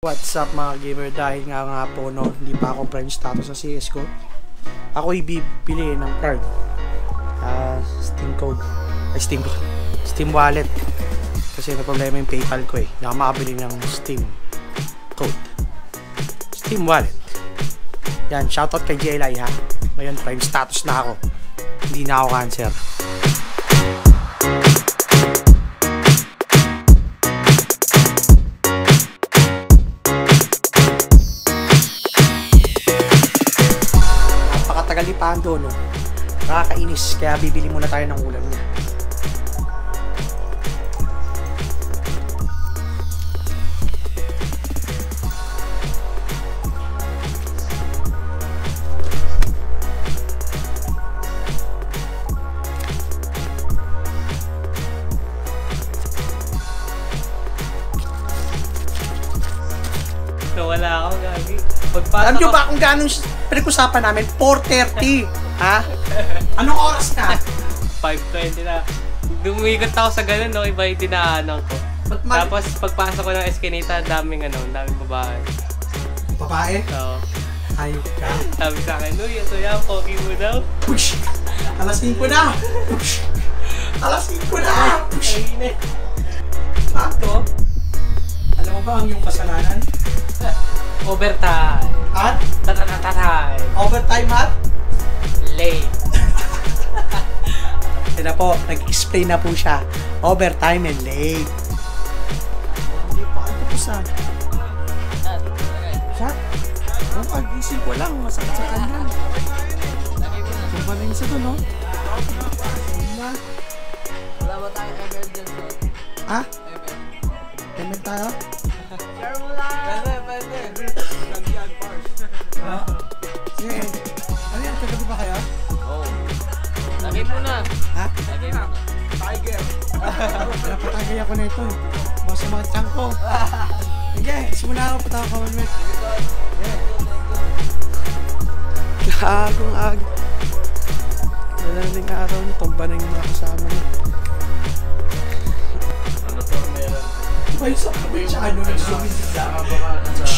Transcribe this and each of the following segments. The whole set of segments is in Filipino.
What's up mga gamer, dahil nga po no, hindi pa ako prime status sa CS ko. Ako'y bibili ng card. Steam code. Ay, Steam wallet. Kasi may problema yung PayPal ko eh. Hindi ako makabili ng Steam code. Steam wallet. Yan, shoutout kay JLI ha. Ngayon prime status na ako. Hindi na ako cancer. Galipando no, nakakainis, kaya bibili muna tayo ng ulam niya. So wala ako gagi. Alam nyo ba kung gano'ng pinag-usapan namin? 4:30. Ha? Anong oras na? 5:20 na. Dumikot ako sa ganun, no? Iba yung dinaanan ko. Tapos pagpasok ko ng Eskinita, daming babae. Babae? Oo. Ayok ka. Sabi sa akin, uy, ito yan, pogi mo daw. Push! Alas 5 na! Push! Alas 5 na! Push! Sakto? Alam mo ba ang iyong kasalanan? Overtime. At? Tatatatahay. Overtime at? Late. Yan na po, nag-explain na po siya. Overtime and late. Hindi pa ito po sa... Shot? Oh, pag-isip ko lang, masakit sa kanya. Kung ba na yung isa doon, no? Wala ba tayong ML dyan, bro? Ha? ML tayo? Share mo lang. Pwede. Sige. Ano yan? Kagabi ba kayo? Oo. Lagay mo na. Ha? Lagay mo na. Tiger. Napatagay ako na ito eh. Baka sa mga tiyan ko. Sige, simula ako pataka ka 1 minute. Gagong ag. Nalaling araw niyo, tumba na yung mga kasama niyo. Ano to meron? May sa ano nag-zoom Baka sa...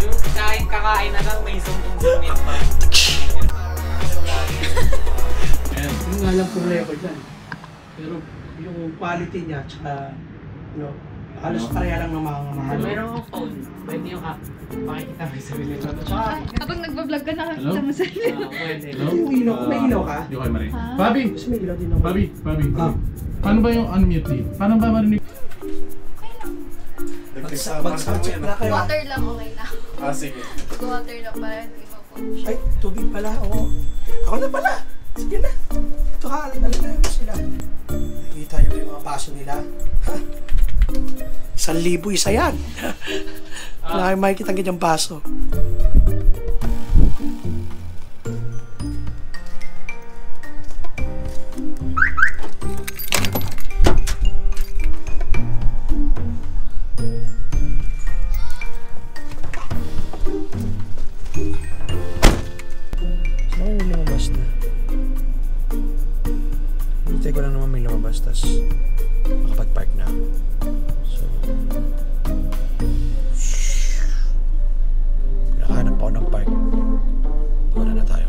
Yung kahit kakain na lang, may zoom in pa. Yung nga lang problema dyan. Pero yung quality niya, tsaka, halos pareha lang ng mga mahal. Meron akong phone. Pwede yung app. Pakikita mo sa bilhin ko. Kapag nagbablog ka, nakakita mo sa ilin. Pwede. Yung ilaw, may ilaw ka? Hindi ko kayo marinig. Ah. Bobby! Gusto may ilaw din ako. Bobby! Ah. Paano ba yung unmute eh? Paano ba marinig? Mag-check na kayo. Water lang, okay na. Sige. Water lang para hindi ma-phone. Ay, tubig pala. Oo. Ako na pala. Sige na. Ito ka, alam mo sila. Nakikita nyo yung mga paso nila. Ha? 1,000 isa yan. Wala kayong makikita ang ganyang paso. Saan may lumabas na? Hintay ko lang naman may lumabas, tas makapag-park na. So, nakahanap ako ng park. Wala na tayo.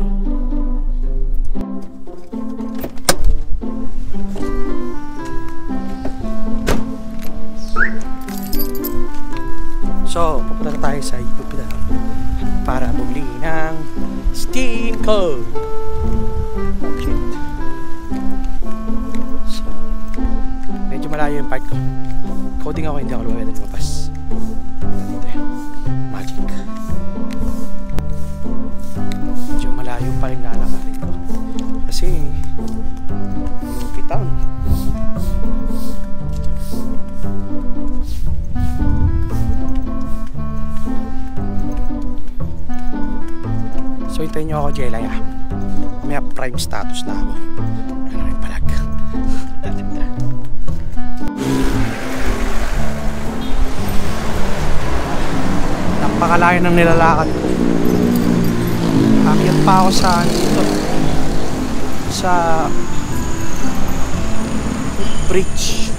So, pupunta na tayo sa Jupiter para bumili ng Steam code. Oh shit. So, medyo malayo yung part ko. Coding ako, hindi ako lumabas na lumabas. Dito yun. Magic. Medyo malayo pa rin lalakarin ko. Kasi, UP Town. So, hintayin nyo ako, Jelay ah. May prime status na ako. Ano rin palag. Napakalayo ng nilalakad ko. Akyat pa ako sa dito. Sa bridge.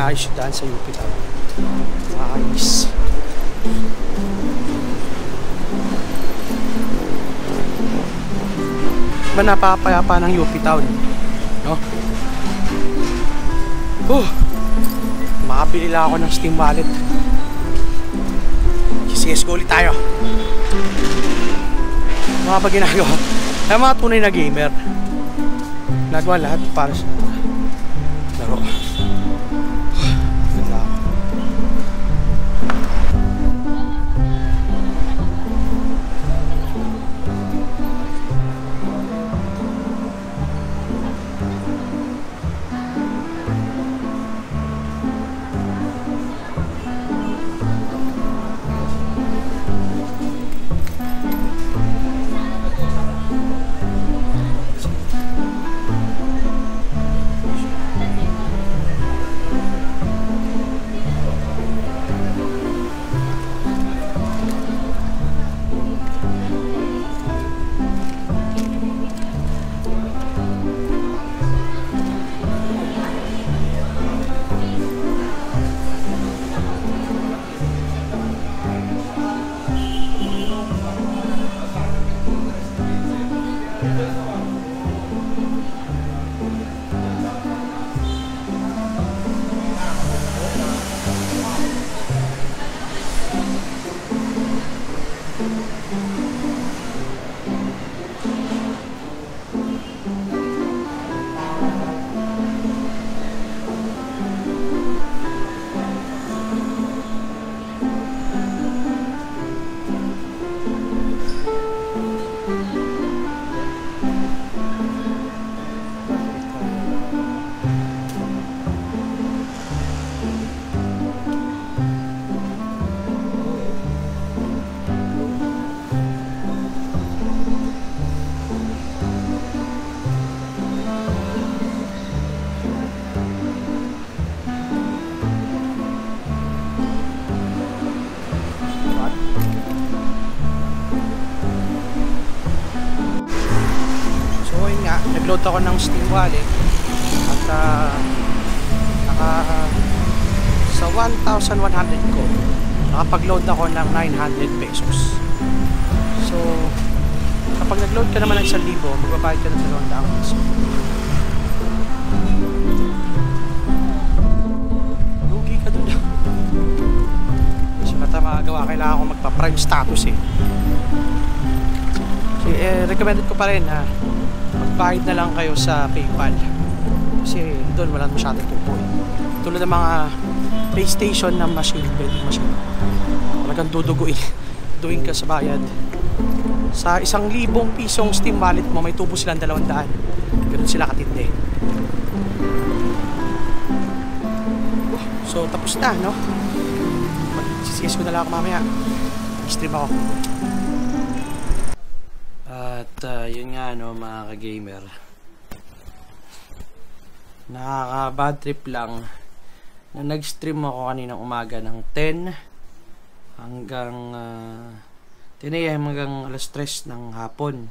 inaayos yung daan sa UP Town. Ayos. Ba napapayapa ng UP Town, no? Makabili lang ako ng Steam Wallet. CSGO ulit tayo. Mga ba ginagawa? Ay mga tunay na gamer, nagawa lahat para sa laro. Nag-load ako ng Steam Wallet at sa 1,100 ko nakapag-load ako ng 900 pesos. So kapag nag-load ka naman ng 1,000, magbabayad ka ng 200 pesos. Lugi ka doon. Kasi matamagawa, kailangan ko magpa-prime status eh. So, recommended ko pa rin na magbayad na lang kayo sa PayPal kasi doon wala masyadong tupoy. Tulad ng mga PlayStation na machine, vending machine, talagang duduguin ka sa bayad. Sa 1,000 pisong Steam Wallet mo, may tubo silang 200. Ganun sila katindi. So tapos na, no? Mag-CS ko na lang ako mamaya. Stream ako. At yun nga, no, mga ka-gamer, nakaka-bad trip lang na nag-stream ako kaninang umaga ng 10 hanggang 10 AM hanggang alas 3 ng hapon.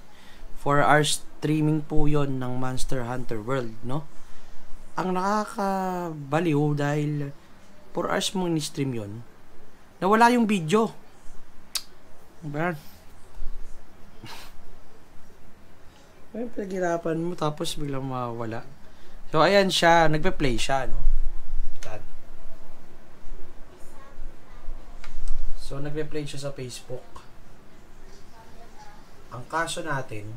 4 hours streaming po yon ng Monster Hunter World, no? Ang nakakabaliw dahil 4 hours mong ni-stream yon, nawala yung video. Ba? Ay, pinaghirapan mo tapos biglang mawala. So ayan siya, nagpe-play siya, no? So nagpe-play siya sa Facebook. Ang kaso natin,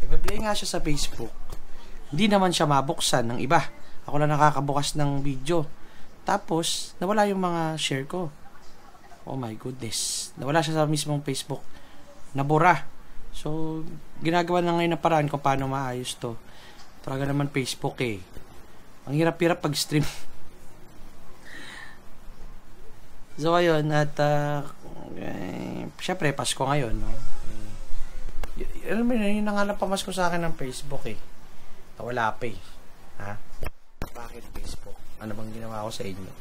nagpe-play nga siya sa Facebook, hindi naman siya mabuksan ng iba. Ako lang nakakabukas ng video. Tapos nawala yung mga share ko. Oh my goodness, nawala siya sa mismong Facebook, nabura. So, ginagawa na ngayon na paraan kung paano maayos to. Talaga naman Facebook eh. Ang hirap-hirap pag-stream. So, ayun. At, syempre, Pasko ngayon, no? Alam mo yun, nangalang pamasko sa akin ng Facebook eh. Wala pa eh. Ha? Bakit Facebook? Ano bang ginawa ko sa inyo?